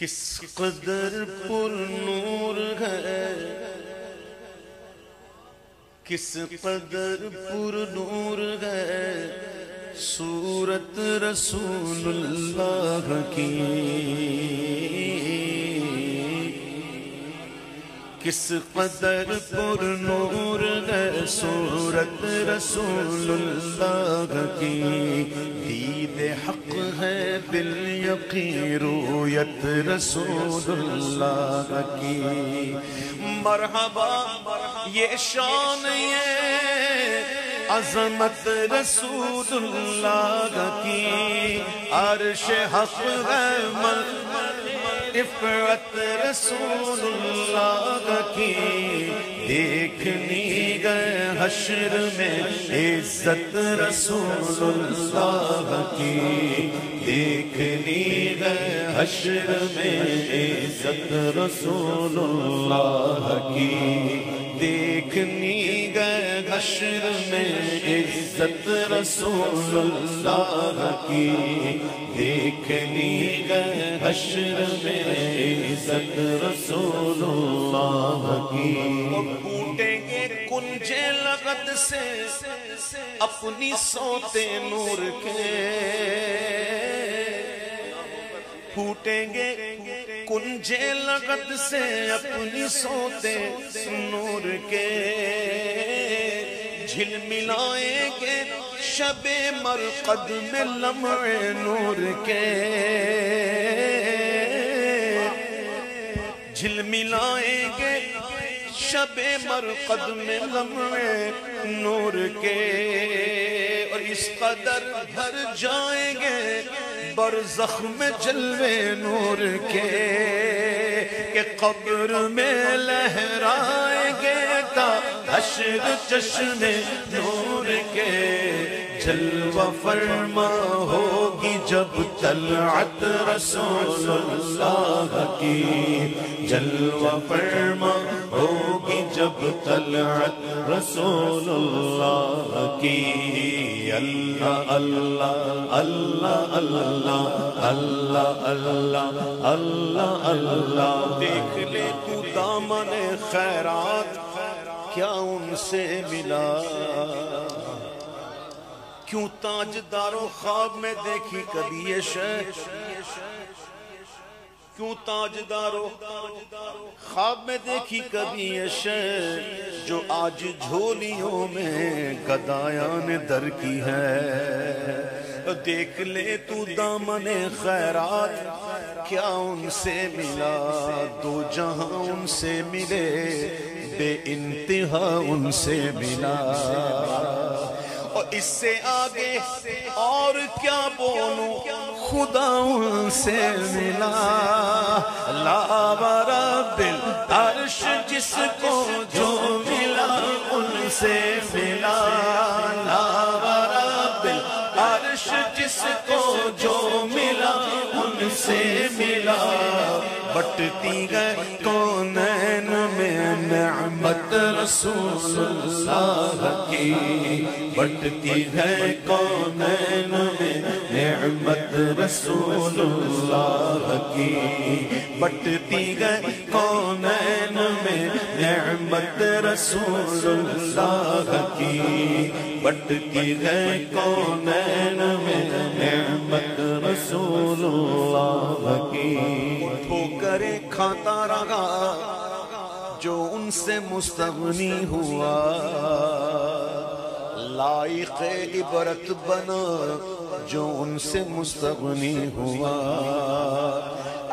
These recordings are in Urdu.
کس قدر پر نور ہے، کس قدر پر نور ہے صورت رسول اللہ کی، کس قدر پر نور ہے صورت رسول اللہ کی، دید حق ہے بالیقین رویت رسول اللہ کی، مرحبا یہ شان یہ عظمت رسول اللہ کی، عرش حق ہے عفت رسول اللہ کی، دیکھنی گئے حشر میں عزت رسول اللہ کی، دیکھنی گئے حشر میں عزت رسول اللہ کی، دیکھنی گئے حشر میں عزت رسول اللہ کی، دیکھنی گئے حشر میں عزت رسول اللہ کی، پھوٹیں گے کنجے لغت سے اپنی سوتے نور کے، پھوٹیں گے کنجے لغت سے اپنی سوتے نور کے، جھلملائیں گے شب مرقد میں لمع نور کے، جھلملائیں گے شب مرقد میں لمع نور کے، اور اس قدر بھر جائیں گے برزخ میں جلوے نور کے، کہ قبر میں لہرائیں گے تا حشر چشم نور کے، جلوہ فرما ہوگی جب طلعت رسول اللہ کی، جلوہ فرما ہوگی جب طلعت رسول اللہ کی، اللہ اللہ اللہ اللہ اللہ اللہ اللہ اللہ، دیکھ لے تو دامن خیرات کیا ان سے ملا، کیوں تاجدارو خواب میں دیکھی کبھی یہ شے، کیوں تاجدارو خواب میں دیکھی کبھی یہ شے، جو آج جھولیوں میں گدایان در کی ہے، دیکھ لے تو دامن خیرات کیا ان سے ملا، دو جہاں ان سے ملے بے انتہا ان سے ملا، اور اس سے آگے اور کیا بولوں خدا ان سے ملا، لا ورب العرش جس کو جو ملا ان سے ملا، لا ورب العرش جس کو جو ملا ان سے ملا، بٹتی گئے کونین میں نعمت رسول اللہ کی، بٹتی گئے کونین میں نعمت رسول اللہ کی، بٹتی گئے کونین میں نعمت رسول اللہ کی، بٹتی گئے کونین میں نعمت رسول اللہ کی، ٹھوکریں کھاتا رہا جو ان سے مستغنی ہوا، لائق عبرت بنا جو ان سے مستغنی ہوا،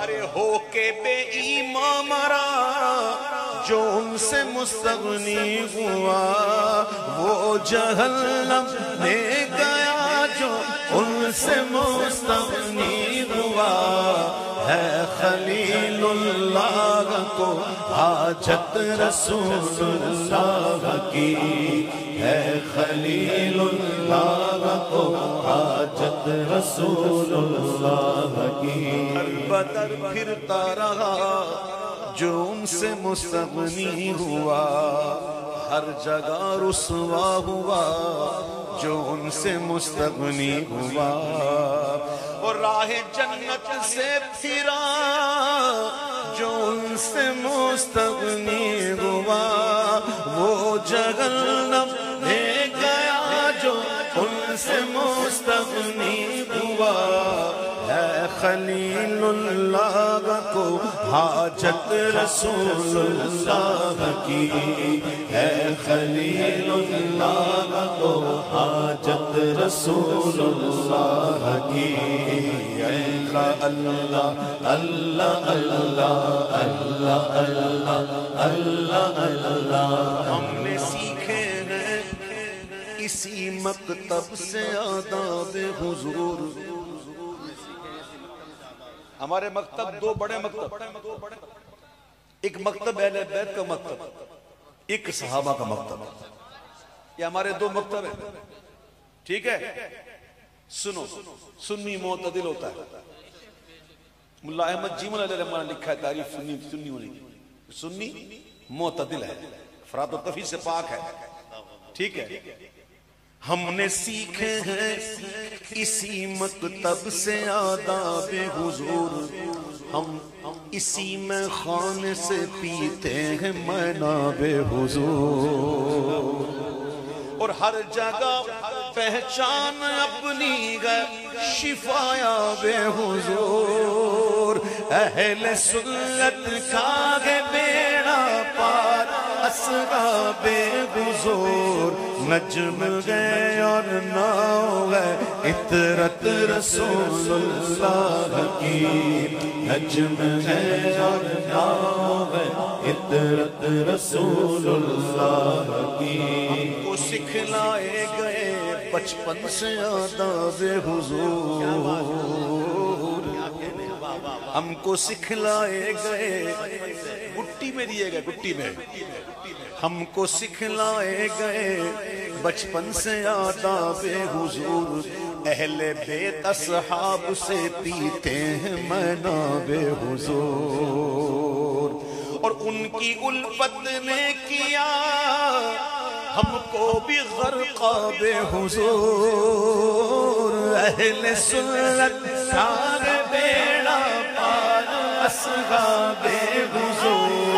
ارے ہو کے بے ایمان مرا جو ان سے مستغنی ہوا، وہ جہنم میں گیا جو ان سے مستغنی ہوا، ہے خلیل اللہ کو حاجت رسول اللہ کی، ہے خلیل اللہ کو حاجت رسول اللہ کی، بدر پھرتا رہا جو ان سے مستغنی ہوا، ہر جگہ رسوا ہوا جو ان سے مستغنی ہوا، اور راہ جنت سے پھرا سے مستغنی ہوا، وہ جہنم لے گیا جو ان سے مستغنی ہوا۔ ہے خلیل اللہ کو حاجت رسول اللہ کی، ہے خلیل اللہ کو حاجت رسول اللہ کی۔ اللہ اللہ اللہ اللہ اللہ اللہ اللہ، ہم نے سیکھے ہیں اسی مکتب سے آداب حضور۔ ہمارے مکتب دو بڑے مکتب، ایک مکتب اہل بیت کا مکتب، ایک صحابہ کا مکتب، یہ ہمارے دو مکتب ہیں، ٹھیک ہے؟ سنو، سنی معتدل ہوتا ہے۔ ملا احمد جیمل علیہ الرحمہ نے لکھا ہے تعریف سنی ہونے کی، سنی معتدل ہے، افراط و تفریط سے پاک ہے، ٹھیک ہے؟ ہم نے سیکھے ہیں اسی مکتب سے آداب حضور، ہم اسی میں خانے سے پیتے ہیں مناب حضور، اور ہر جگہ پہچان اپنی ہے شفایاب حضور۔ اہل سنت کا ہے بیڑا پار اصحاب حضور، نجم گئے اور ناؤ ہے عطرت رسول اللہ کی، نجم گئے اور ناؤ ہے عطرت رسول اللہ کی۔ ہم کو سکھلائے گئے بچپن سے آداب حضور، ہم کو سکھلائے گئے گٹی میں دیے گئے، گٹی میں ہم کو سکھلائے گئے بچپن سے آداب حضور، اہل بیت اصحاب سے پیتے ہیں مناب حضور، اور ان کی الفت نے کیا ہم کو بھی غرقاب حضور۔ اہل سنت سار بیڑا پار اصحاب حضور،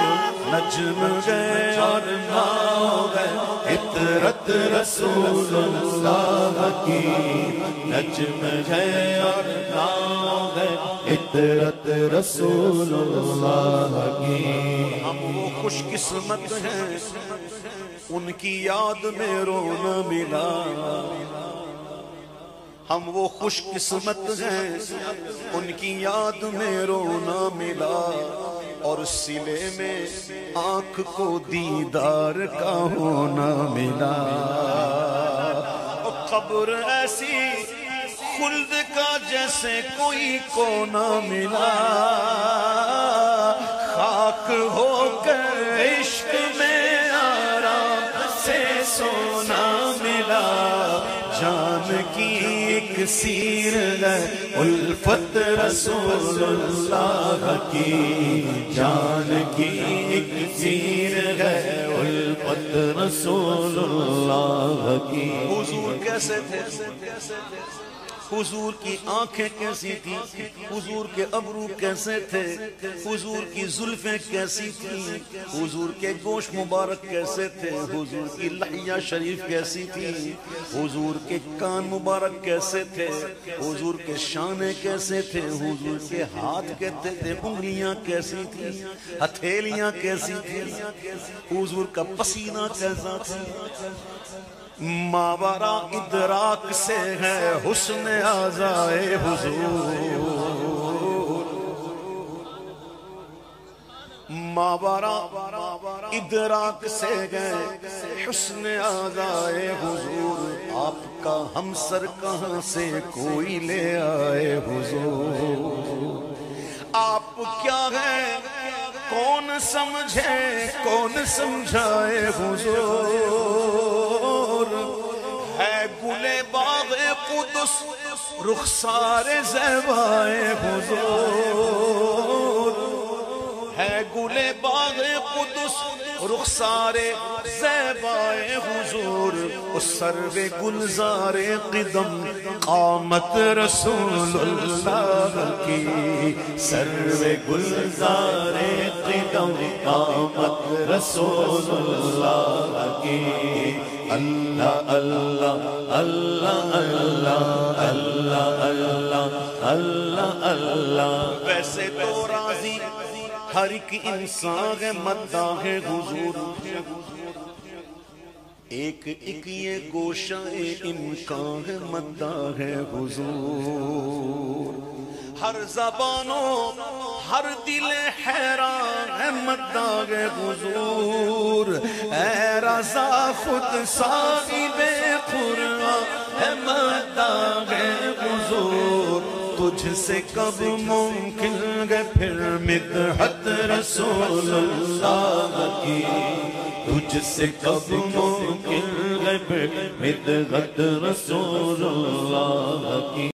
نجم گئے اور ناؤ گئے عطرت رسول اللہ کی، نجم گئے اور ناؤ گئے عطرت رسول اللہ کی۔ ہم وہ خوش قسمت ہیں ان کی یاد میں رونا ملا، ہم وہ خوش قسمت ہیں ان کی یاد میں رونا ملا، اور سلے میں آنکھ کو دیدار کا ہونا ملا، اور قبر ایسی خلد کا جیسے کوئی کونا ملا، خاک ہو کر عشق میں آرام سے سونا ملا، جان کی ایک سیر ہے الفت رسول اللہ کی، جان کی ایک سیر ہے الفت رسول اللہ کی۔ حضور کیسے تھے؟ حضور کی آنکھیں کیسی تھی، حضور کے ابرو کیسے تھے، حضور کی زلفیں کیسی تھیں، حضور کے گوشت مبارک کیسے تھے، حضور کی لحیہ شریف کیسی تھی، حضور کے کان مبارک کیسے تھے، حضور کے شانے کیسے تھے، حضور کے ہاتھ کہتے تھے، انگلیاں کیسی تھیں، ہتھیلیاں کیسی تھیں، حضور کا پسینہ کیسا تھا۔ ماورا ادراک سے ہے حسن آزائے حضور، ماورا ادراک سے ہے حسن آزائے حضور، آپ کا ہمسر کہاں سے کوئی لے آئے حضور، آپ کیا ہے کون سمجھے کون سمجھائے حضور، ہے گلے باغ قدس رخسار زیبائے حضور، ہے گلے باغ قدس رخسار زیبائے حضور سرو گلزار قدم قامت رسول اللہ کی سرو گلزار قدم قامت رسول اللہ کی اللہ اللہ اللہ اللہ اللہ اللہ اللہ اللہ ویسے تو راضی ہر ایک انسان ہے مداح حضور ایک ایک یہ گوشہ امکان ہے مداح حضور ہر زبانوں ہر دل حیران ہے مداح حضور اے رضا خود صاحب قرآن ہے مداح حضور تجھ سے کب ممکن ہے پھر مدحت رسول اللہ کی تجھ سے کب ممکن ہے پھر مدحت رسول اللہ کی